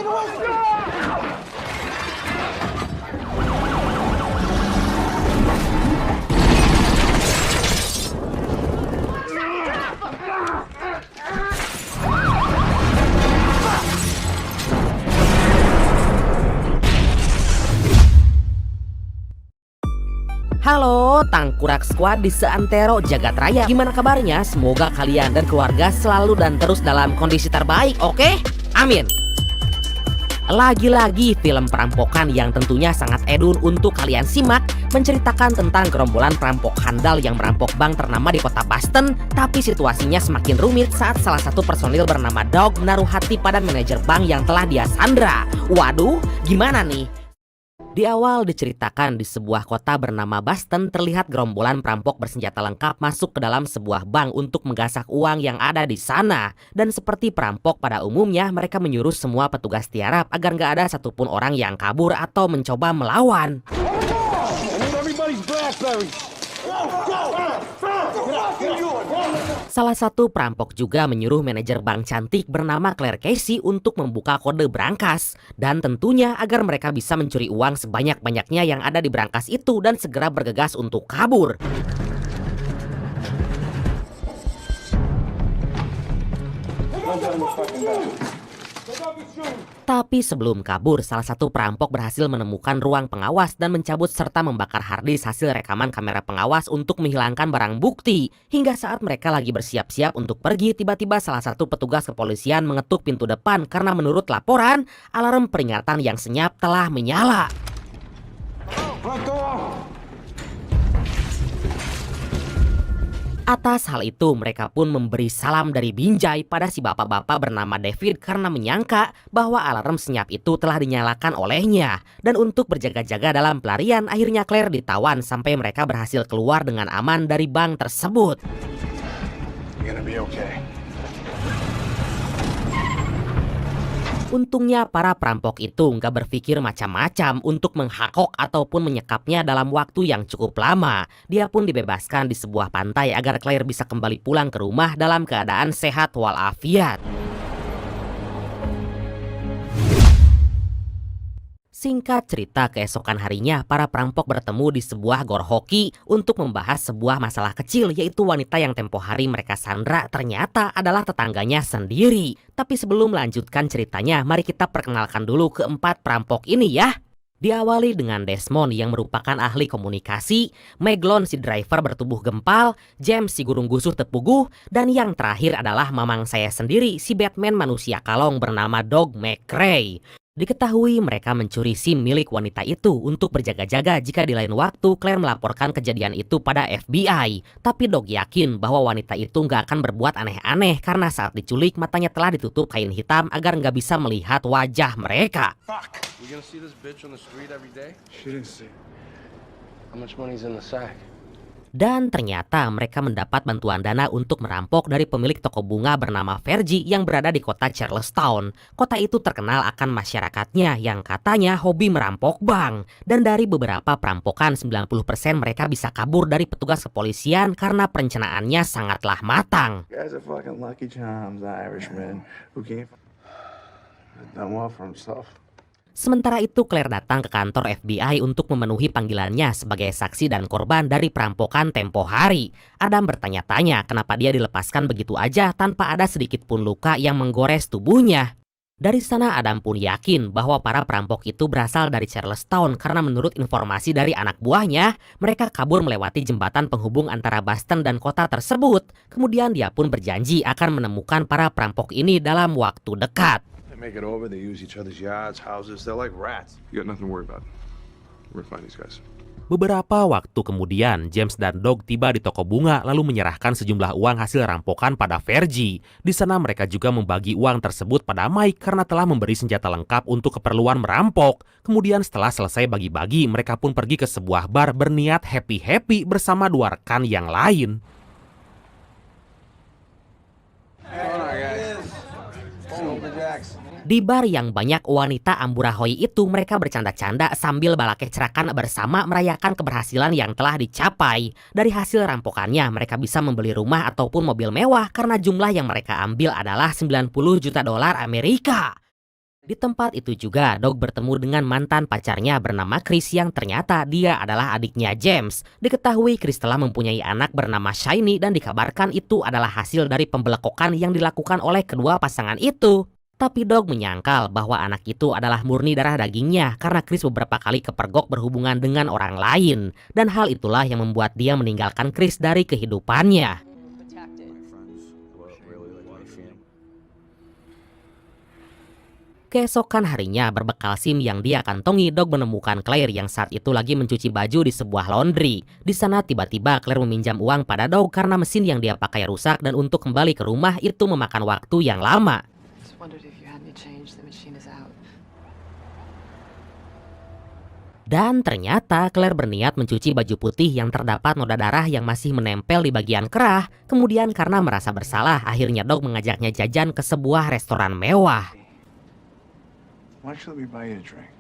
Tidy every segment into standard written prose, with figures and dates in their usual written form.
Halo, Tangkurak Squad di seantero jagat raya. Gimana kabarnya? Semoga kalian dan keluarga selalu dan terus dalam kondisi terbaik, oke? Amin. Lagi-lagi film perampokan yang tentunya sangat edun untuk kalian simak, menceritakan tentang gerombolan perampok handal yang merampok bank ternama di kota Boston. Tapi situasinya semakin rumit saat salah satu personil bernama Dog menaruh hati pada manajer bank yang telah dia sandra. Waduh, gimana nih? Di awal diceritakan di sebuah kota bernama Boston terlihat gerombolan perampok bersenjata lengkap masuk ke dalam sebuah bank untuk menggasak uang yang ada di sana. Dan seperti perampok pada umumnya, mereka menyuruh semua petugas tiarap agar nggak ada satupun orang yang kabur atau mencoba melawan. Salah satu perampok juga menyuruh manajer bank cantik bernama Claire Casey untuk membuka kode brankas. Dan tentunya agar mereka bisa mencuri uang sebanyak-banyaknya yang ada di brankas itu dan segera bergegas untuk kabur. Tapi sebelum kabur, salah satu perampok berhasil menemukan ruang pengawas dan mencabut serta membakar harddisk hasil rekaman kamera pengawas untuk menghilangkan barang bukti. Hingga saat mereka lagi bersiap-siap untuk pergi, tiba-tiba salah satu petugas kepolisian mengetuk pintu depan karena menurut laporan, alarm peringatan yang senyap telah menyala. Atas hal itu, mereka pun memberi salam dari Binjai pada si bapak-bapak bernama David karena menyangka bahwa alarm senyap itu telah dinyalakan olehnya. Dan untuk berjaga-jaga dalam pelarian, akhirnya Claire ditawan sampai mereka berhasil keluar dengan aman dari bank tersebut. Untungnya para perampok itu nggak berpikir macam-macam untuk menghakok ataupun menyekapnya dalam waktu yang cukup lama. Dia pun dibebaskan di sebuah pantai agar Claire bisa kembali pulang ke rumah dalam keadaan sehat walafiat. Singkat cerita, keesokan harinya para perampok bertemu di sebuah gor hoki untuk membahas sebuah masalah kecil, yaitu wanita yang tempo hari mereka sandra ternyata adalah tetangganya sendiri. Tapi sebelum melanjutkan ceritanya, mari kita perkenalkan dulu keempat perampok ini ya. Diawali dengan Desmond yang merupakan ahli komunikasi, Meglon si driver bertubuh gempal, James si gurung gusuh tepuguh, dan yang terakhir adalah mamang saya sendiri si Batman manusia kalong bernama Dog McRae. Diketahui mereka mencuri SIM milik wanita itu untuk berjaga-jaga jika di lain waktu Claire melaporkan kejadian itu pada FBI. Tapi Dog yakin bahwa wanita itu nggak akan berbuat aneh-aneh karena saat diculik matanya telah ditutup kain hitam agar nggak bisa melihat wajah mereka. Dan ternyata mereka mendapat bantuan dana untuk merampok dari pemilik toko bunga bernama Vergie yang berada di kota Charlestown. Kota itu terkenal akan masyarakatnya yang katanya hobi merampok bank. Dan dari beberapa perampokan, 90% mereka bisa kabur dari petugas kepolisian karena perencanaannya sangatlah matang. Sementara itu Claire datang ke kantor FBI untuk memenuhi panggilannya sebagai saksi dan korban dari perampokan tempo hari. Adam bertanya-tanya kenapa dia dilepaskan begitu aja tanpa ada sedikit pun luka yang menggores tubuhnya. Dari sana Adam pun yakin bahwa para perampok itu berasal dari Charlestown karena menurut informasi dari anak buahnya, mereka kabur melewati jembatan penghubung antara Boston dan kota tersebut. Kemudian dia pun berjanji akan menemukan para perampok ini dalam waktu dekat. Make it over, they use each other's yachts, houses, they're like rats. You got nothing to worry about. We're gonna find these guys. Beberapa waktu kemudian, James dan Dog tiba di toko bunga lalu menyerahkan sejumlah uang hasil rampokan pada Vergie. Di sana mereka juga membagi uang tersebut pada Mike karena telah memberi senjata lengkap untuk keperluan merampok. Kemudian setelah selesai bagi-bagi, mereka pun pergi ke sebuah bar berniat happy-happy bersama dua rekan yang lain. Di bar yang banyak wanita Amburahoy itu, mereka bercanda-canda sambil balakecerakan bersama merayakan keberhasilan yang telah dicapai. Dari hasil rampokannya, mereka bisa membeli rumah ataupun mobil mewah karena jumlah yang mereka ambil adalah $90 juta Amerika. Di tempat itu juga, Dog bertemu dengan mantan pacarnya bernama Chris yang ternyata dia adalah adiknya James. Diketahui Chris telah mempunyai anak bernama Shiny dan dikabarkan itu adalah hasil dari pembelekokan yang dilakukan oleh kedua pasangan itu. Tapi Dog menyangkal bahwa anak itu adalah murni darah dagingnya karena Chris beberapa kali kepergok berhubungan dengan orang lain. Dan hal itulah yang membuat dia meninggalkan Chris dari kehidupannya. Keesokan harinya, berbekal SIM yang dia kantongi, Dog menemukan Claire yang saat itu lagi mencuci baju di sebuah laundry. Di sana tiba-tiba Claire meminjam uang pada Dog karena mesin yang dia pakai rusak dan untuk kembali ke rumah itu memakan waktu yang lama. Dan ternyata Claire berniat mencuci baju putih yang terdapat noda darah yang masih menempel di bagian kerah. Kemudian karena merasa bersalah, akhirnya Dog mengajaknya jajan ke sebuah restoran mewah. Why should we buy you a drink?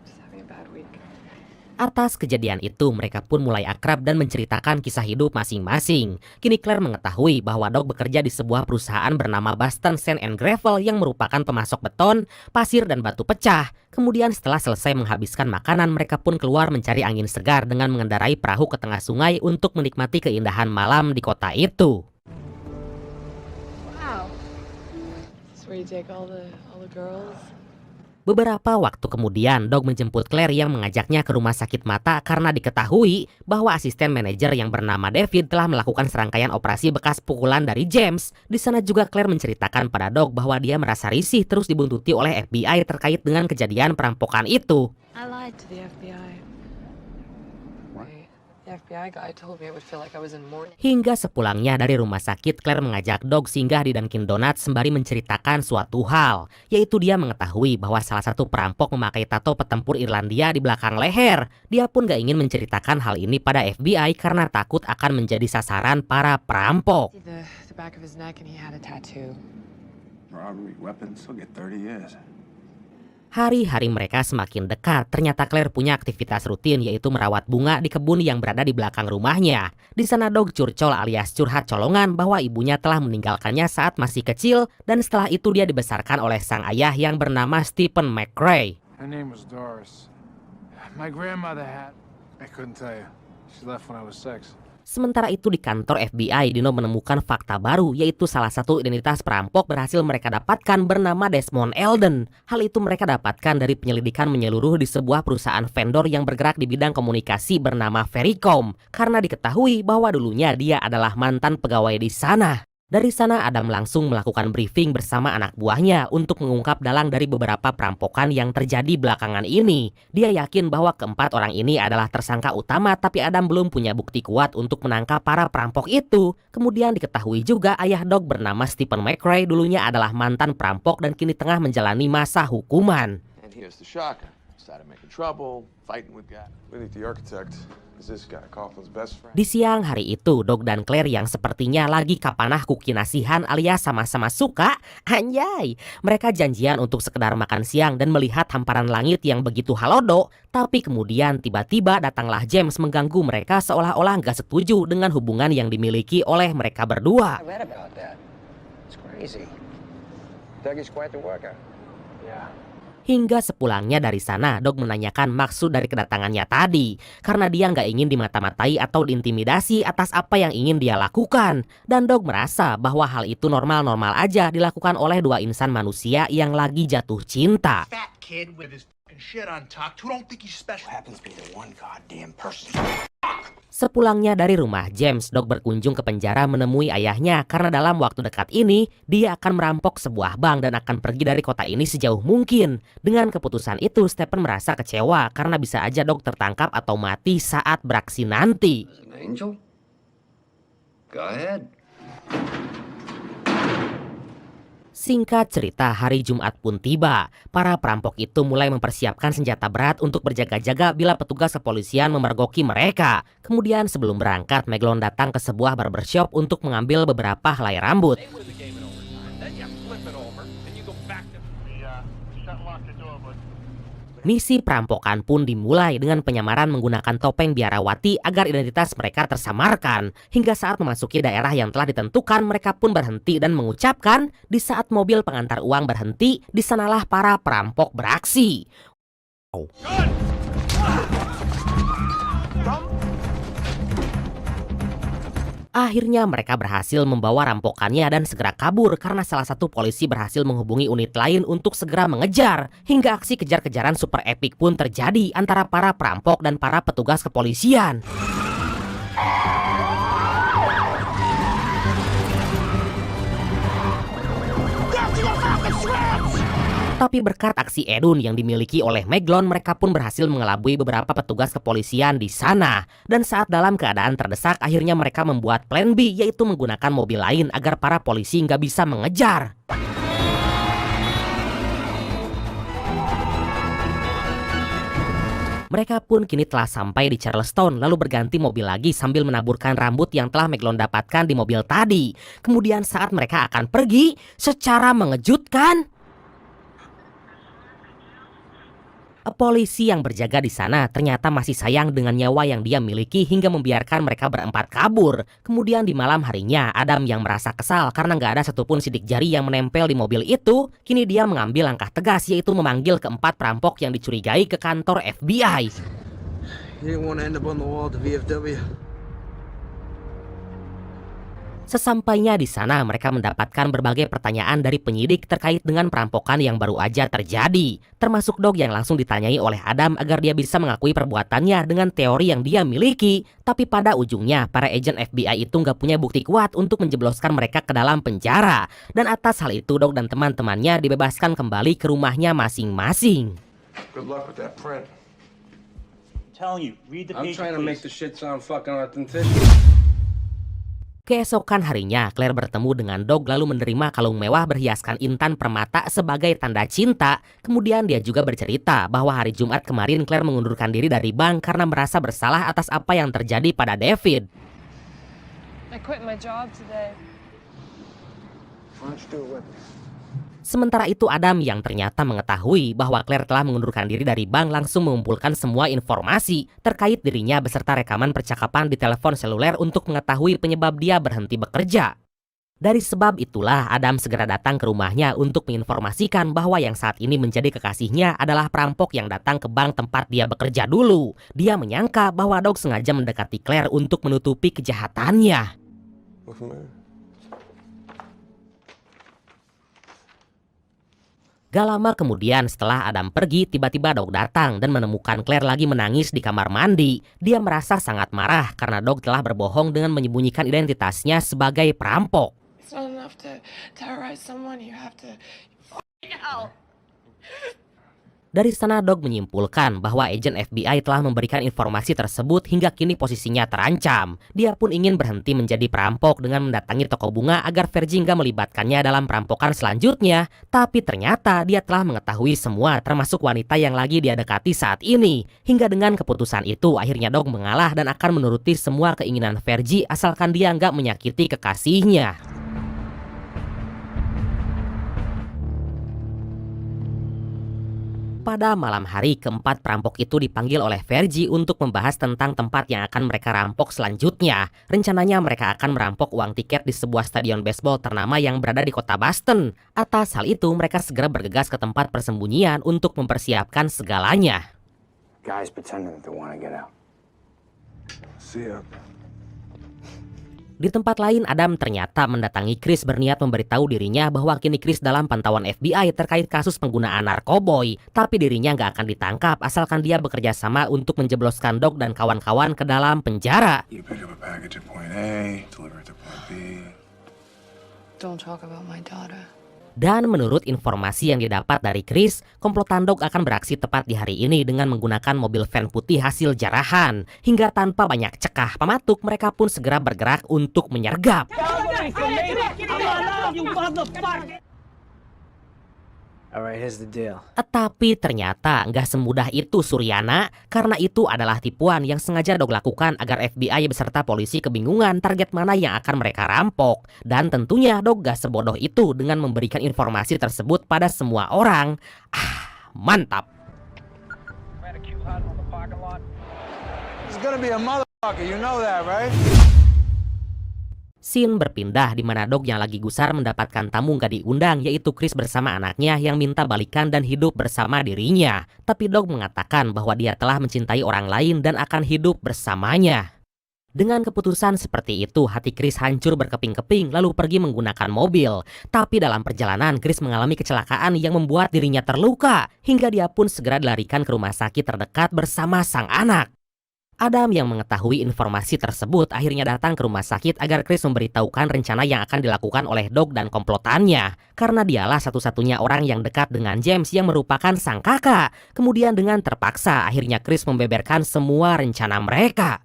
Just having a bad week. Atas kejadian itu, mereka pun mulai akrab dan menceritakan kisah hidup masing-masing. Kini Claire mengetahui bahwa Dog bekerja di sebuah perusahaan bernama Boston Sand and Gravel yang merupakan pemasok beton, pasir, dan batu pecah. Kemudian setelah selesai menghabiskan makanan, mereka pun keluar mencari angin segar dengan mengendarai perahu ke tengah sungai untuk menikmati keindahan malam di kota itu. Wow. That's where you take all the girls. Beberapa waktu kemudian, Dog menjemput Claire yang mengajaknya ke rumah sakit mata karena diketahui bahwa asisten manajer yang bernama David telah melakukan serangkaian operasi bekas pukulan dari James. Di sana juga Claire menceritakan pada Dog bahwa dia merasa risih terus dibuntuti oleh FBI terkait dengan kejadian perampokan itu. I lied to the FBI. The FBI guy told me it would feel like I was in mourning. Hingga sepulangnya dari rumah sakit, Claire mengajak Dog singgah di Dunkin Donuts sembari menceritakan suatu hal, yaitu dia mengetahui bahwa salah satu perampok memakai tato petempur Irlandia di belakang leher. Dia pun gak ingin menceritakan hal ini pada FBI karena takut akan menjadi sasaran para perampok. The back of his neck and he had a tattoo. Robbery, weapons, he'll get 30 years. Hari-hari mereka semakin dekat. Ternyata Claire punya aktivitas rutin, yaitu merawat bunga di kebun yang berada di belakang rumahnya. Di sana Dog curcol alias curhat colongan bahwa ibunya telah meninggalkannya saat masih kecil, dan setelah itu dia dibesarkan oleh sang ayah yang bernama Stephen McRae. Her name was Doris. My grandmother had... I couldn't tell you. She left when I was 6. Sementara itu di kantor FBI, Dino menemukan fakta baru, yaitu salah satu identitas perampok berhasil mereka dapatkan bernama Desmond Elden. Hal itu mereka dapatkan dari penyelidikan menyeluruh di sebuah perusahaan vendor yang bergerak di bidang komunikasi bernama Vericom, karena diketahui bahwa dulunya dia adalah mantan pegawai di sana. Dari sana Adam langsung melakukan briefing bersama anak buahnya untuk mengungkap dalang dari beberapa perampokan yang terjadi belakangan ini. Dia yakin bahwa keempat orang ini adalah tersangka utama, tapi Adam belum punya bukti kuat untuk menangkap para perampok itu. Kemudian diketahui juga ayah Dog bernama Stephen McRae dulunya adalah mantan perampok dan kini tengah menjalani masa hukuman. And here's the shocker. Started making trouble, fighting with guys. Really, the architect is this guy, Coughlin's best friend. Di siang hari itu, Dog dan Claire yang sepertinya lagi kapanah kukinasihan alias sama-sama suka, anjay. Mereka janjian untuk sekedar makan siang dan melihat hamparan langit yang begitu halodo. Tapi kemudian tiba-tiba datanglah James mengganggu mereka seolah-olah gak setuju dengan hubungan yang dimiliki oleh mereka berdua. I read about that. It's crazy. Dougie's quite the worker. Yeah. Hingga sepulangnya dari sana, Dog menanyakan maksud dari kedatangannya tadi. Karena dia nggak ingin dimata-matai atau diintimidasi atas apa yang ingin dia lakukan. Dan Dog merasa bahwa hal itu normal-normal aja dilakukan oleh dua insan manusia yang lagi jatuh cinta. Fat kid with his fucking shit untucked who don't think he's special. Happens to be the one goddamn person. Sepulangnya dari rumah James, Dog berkunjung ke penjara menemui ayahnya karena dalam waktu dekat ini dia akan merampok sebuah bank dan akan pergi dari kota ini sejauh mungkin. Dengan keputusan itu, Stephen merasa kecewa karena bisa aja Dog tertangkap atau mati saat beraksi nanti. An angel? Go ahead. Singkat cerita, hari Jumat pun tiba. Para perampok itu mulai mempersiapkan senjata berat untuk berjaga-jaga bila petugas kepolisian memergoki mereka. Kemudian sebelum berangkat, Meglon datang ke sebuah barbershop untuk mengambil beberapa helai rambut. Misi perampokan pun dimulai dengan penyamaran menggunakan topeng biarawati agar identitas mereka tersamarkan. Hingga saat memasuki daerah yang telah ditentukan, mereka pun berhenti dan mengucapkan, di saat mobil pengantar uang berhenti, di sanalah para perampok beraksi. Akhirnya mereka berhasil membawa rampokannya dan segera kabur karena salah satu polisi berhasil menghubungi unit lain untuk segera mengejar. Hingga aksi kejar-kejaran super epik pun terjadi antara para perampok dan para petugas kepolisian. Tapi berkat aksi Edun yang dimiliki oleh Meglon, mereka pun berhasil mengelabui beberapa petugas kepolisian di sana. Dan saat dalam keadaan terdesak, akhirnya mereka membuat plan B, yaitu menggunakan mobil lain agar para polisi nggak bisa mengejar. Mereka pun kini telah sampai di Charleston, lalu berganti mobil lagi sambil menaburkan rambut yang telah Meglon dapatkan di mobil tadi. Kemudian saat mereka akan pergi, secara mengejutkan, polisi yang berjaga di sana ternyata masih sayang dengan nyawa yang dia miliki hingga membiarkan mereka berempat kabur. Kemudian di malam harinya, Adam yang merasa kesal karena nggak ada satupun sidik jari yang menempel di mobil itu, kini dia mengambil langkah tegas, yaitu memanggil keempat perampok yang dicurigai ke kantor FBI. Sesampainya di sana, mereka mendapatkan berbagai pertanyaan dari penyidik terkait dengan perampokan yang baru aja terjadi. Termasuk Dog yang langsung ditanyai oleh Adam agar dia bisa mengakui perbuatannya dengan teori yang dia miliki. Tapi pada ujungnya, para agen FBI itu nggak punya bukti kuat untuk menjebloskan mereka ke dalam penjara. Dan atas hal itu, Dog dan teman-temannya dibebaskan kembali ke rumahnya masing-masing. Good luck with that print. I'm trying to make the shit sound fucking authentic. Keesokan harinya, Claire bertemu dengan Dog lalu menerima kalung mewah berhiaskan intan permata sebagai tanda cinta. Kemudian dia juga bercerita bahwa hari Jumat kemarin Claire mengundurkan diri dari bank karena merasa bersalah atas apa yang terjadi pada David. I quit my job today. Why don't you do it with me? Sementara itu Adam yang ternyata mengetahui bahwa Claire telah mengundurkan diri dari bank langsung mengumpulkan semua informasi terkait dirinya beserta rekaman percakapan di telepon seluler untuk mengetahui penyebab dia berhenti bekerja. Dari sebab itulah Adam segera datang ke rumahnya untuk menginformasikan bahwa yang saat ini menjadi kekasihnya adalah perampok yang datang ke bank tempat dia bekerja dulu. Dia menyangka bahwa Dog sengaja mendekati Claire untuk menutupi kejahatannya. Gak lama kemudian setelah Adam pergi, tiba-tiba Dog datang dan menemukan Claire lagi menangis di kamar mandi. Dia merasa sangat marah karena Dog telah berbohong dengan menyembunyikan identitasnya sebagai perampok. It's not enough to terrorize someone, you have to out. Dari sana Dog menyimpulkan bahwa agen FBI telah memberikan informasi tersebut hingga kini posisinya terancam. Dia pun ingin berhenti menjadi perampok dengan mendatangi toko bunga agar Vergie nggak melibatkannya dalam perampokan selanjutnya. Tapi ternyata dia telah mengetahui semua termasuk wanita yang lagi dia dekati saat ini. Hingga dengan keputusan itu akhirnya Dog mengalah dan akan menuruti semua keinginan Vergie asalkan dia nggak menyakiti kekasihnya. Pada malam hari, keempat perampok itu dipanggil oleh Vergie untuk membahas tentang tempat yang akan mereka rampok selanjutnya. Rencananya mereka akan merampok uang tiket di sebuah stadion baseball ternama yang berada di kota Boston. Atas hal itu, mereka segera bergegas ke tempat persembunyian untuk mempersiapkan segalanya. Guys pretending that they want to get out. See ya. Di tempat lain, Adam ternyata mendatangi Chris berniat memberitahu dirinya bahwa kini Chris dalam pantauan FBI terkait kasus penggunaan narkoboy. Tapi dirinya nggak akan ditangkap asalkan dia bekerja sama untuk menjebloskan Dog dan kawan-kawan ke dalam penjara. You pick up a package at point A, deliver it to point B. Don't talk about my daughter. Dan menurut informasi yang didapat dari Chris, komplotan Dog akan beraksi tepat di hari ini dengan menggunakan mobil van putih hasil jarahan. Hingga tanpa banyak cekah pamatuk, mereka pun segera bergerak untuk menyergap. Alright, here's the deal. Tapi ternyata nggak semudah itu Suryana, karena itu adalah tipuan yang sengaja Dog lakukan agar FBI beserta polisi kebingungan target mana yang akan mereka rampok. Dan tentunya Dog gak sebodoh itu dengan memberikan informasi tersebut pada semua orang. Mantap. It's gonna be a motherfucker, you know that, right? Scene berpindah di mana Dog yang lagi gusar mendapatkan tamu gak diundang, yaitu Chris bersama anaknya yang minta balikan dan hidup bersama dirinya. Tapi Dog mengatakan bahwa dia telah mencintai orang lain dan akan hidup bersamanya. Dengan keputusan seperti itu, hati Chris hancur berkeping-keping lalu pergi menggunakan mobil. Tapi dalam perjalanan, Chris mengalami kecelakaan yang membuat dirinya terluka, hingga dia pun segera dilarikan ke rumah sakit terdekat bersama sang anak. Adam yang mengetahui informasi tersebut akhirnya datang ke rumah sakit agar Chris memberitahukan rencana yang akan dilakukan oleh Dog dan komplotannya. Karena dialah satu-satunya orang yang dekat dengan James yang merupakan sang kakak. Kemudian dengan terpaksa akhirnya Chris membeberkan semua rencana mereka.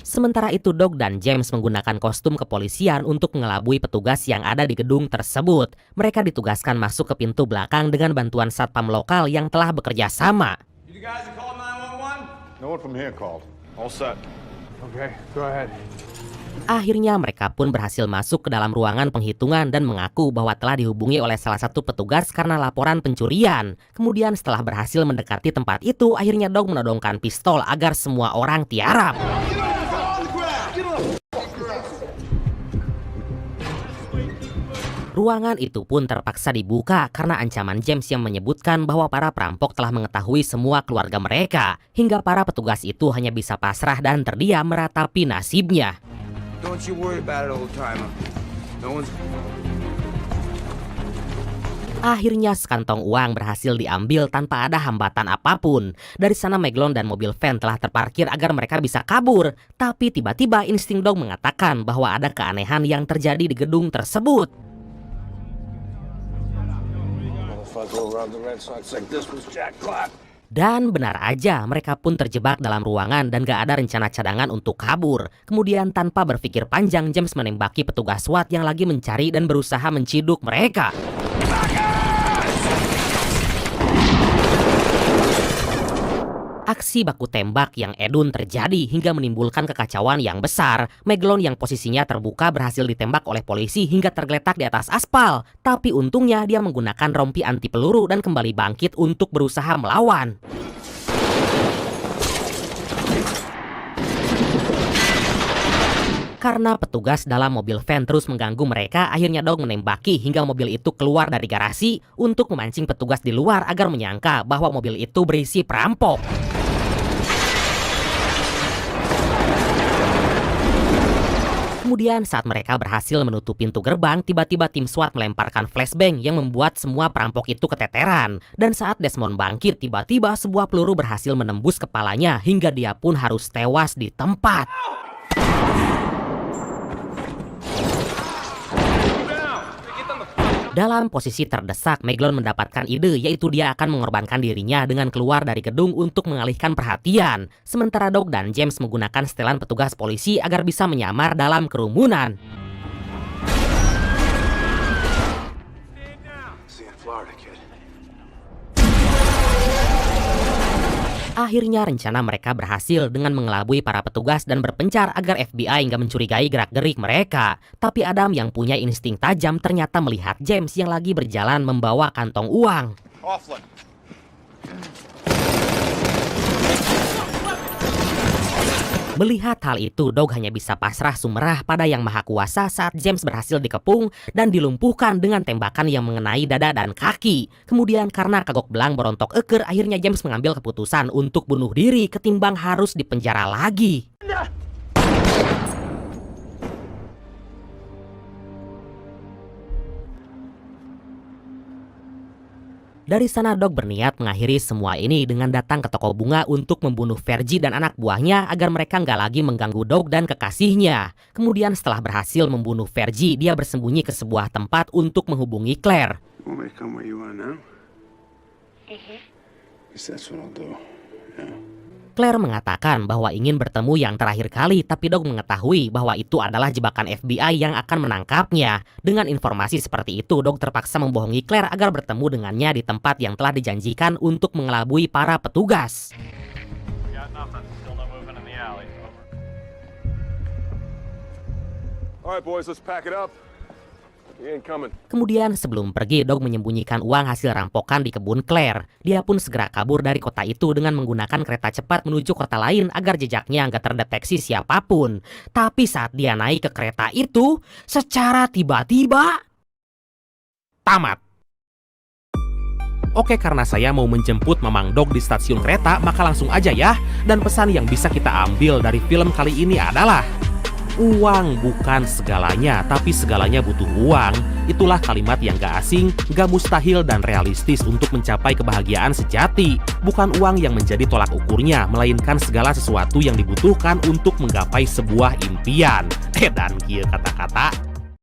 Sementara itu Dog dan James menggunakan kostum kepolisian untuk mengelabui petugas yang ada di gedung tersebut. Mereka ditugaskan masuk ke pintu belakang dengan bantuan satpam lokal yang telah bekerja sama. You guys call 911? No one from here called. All set. Okay, go ahead. Akhirnya mereka pun berhasil masuk ke dalam ruangan penghitungan dan mengaku bahwa telah dihubungi oleh salah satu petugas karena laporan pencurian. Kemudian setelah berhasil mendekati tempat itu, akhirnya Dog menodongkan pistol agar semua orang tiarap. Ruangan itu pun terpaksa dibuka karena ancaman James yang menyebutkan bahwa para perampok telah mengetahui semua keluarga mereka. Hingga para petugas itu hanya bisa pasrah dan terdiam meratapi nasibnya. Don't you worry about it, old timer. No one's... Akhirnya sekantong uang berhasil diambil tanpa ada hambatan apapun. Dari sana Meglon dan mobil van telah terparkir agar mereka bisa kabur. Tapi tiba-tiba insting Dog mengatakan bahwa ada keanehan yang terjadi di gedung tersebut. Dan benar aja, mereka pun terjebak dalam ruangan dan gak ada rencana cadangan untuk kabur. Kemudian tanpa berpikir panjang, James menembaki petugas SWAT yang lagi mencari dan berusaha menciduk mereka. Aksi baku tembak yang edun terjadi hingga menimbulkan kekacauan yang besar. Meglon yang posisinya terbuka berhasil ditembak oleh polisi hingga tergeletak di atas aspal. Tapi untungnya dia menggunakan rompi anti peluru dan kembali bangkit untuk berusaha melawan. Karena petugas dalam mobil van terus mengganggu mereka, akhirnya Dog menembaki hingga mobil itu keluar dari garasi untuk memancing petugas di luar agar menyangka bahwa mobil itu berisi perampok. Kemudian saat mereka berhasil menutup pintu gerbang, tiba-tiba tim SWAT melemparkan flashbang yang membuat semua perampok itu keteteran. Dan saat Desmond bangkit, tiba-tiba sebuah peluru berhasil menembus kepalanya hingga dia pun harus tewas di tempat. Dalam posisi terdesak, Meglon mendapatkan ide, yaitu dia akan mengorbankan dirinya dengan keluar dari gedung untuk mengalihkan perhatian. Sementara Dog dan James menggunakan setelan petugas polisi agar bisa menyamar dalam kerumunan. Akhirnya rencana mereka berhasil dengan mengelabui para petugas dan berpencar agar FBI nggak mencurigai gerak-gerik mereka. Tapi Adam yang punya insting tajam ternyata melihat James yang lagi berjalan membawa kantong uang. Melihat hal itu, Dog hanya bisa pasrah sumerah pada Yang Maha Kuasa saat James berhasil dikepung dan dilumpuhkan dengan tembakan yang mengenai dada dan kaki. Kemudian karena kagok belang berontok eker, akhirnya James mengambil keputusan untuk bunuh diri ketimbang harus dipenjara lagi. Dari sana Dog berniat mengakhiri semua ini dengan datang ke toko bunga untuk membunuh Vergie dan anak buahnya agar mereka nggak lagi mengganggu Dog dan kekasihnya. Kemudian setelah berhasil membunuh Vergie, dia bersembunyi ke sebuah tempat untuk menghubungi Claire. Claire mengatakan bahwa ingin bertemu yang terakhir kali, tapi Dog mengetahui bahwa itu adalah jebakan FBI yang akan menangkapnya. Dengan informasi seperti itu, Dog terpaksa membohongi Claire agar bertemu dengannya di tempat yang telah dijanjikan untuk mengelabui para petugas. All right, boys, let's pack it up. He ain't coming. Kemudian sebelum pergi, Dog menyembunyikan uang hasil rampokan di kebun Claire. Dia pun segera kabur dari kota itu dengan menggunakan kereta cepat menuju kota lain agar jejaknya nggak terdeteksi siapapun. Tapi saat dia naik ke kereta itu, secara tiba-tiba Tamat. Oke, karena saya mau menjemput Mamang Dog di stasiun kereta, maka langsung aja ya. Dan pesan yang bisa kita ambil dari film kali ini adalah uang bukan segalanya, tapi segalanya butuh uang. Itulah kalimat yang gak asing, gak mustahil dan realistis untuk mencapai kebahagiaan sejati. Bukan uang yang menjadi tolak ukurnya, melainkan segala sesuatu yang dibutuhkan untuk menggapai sebuah impian. Dan kia kata-kata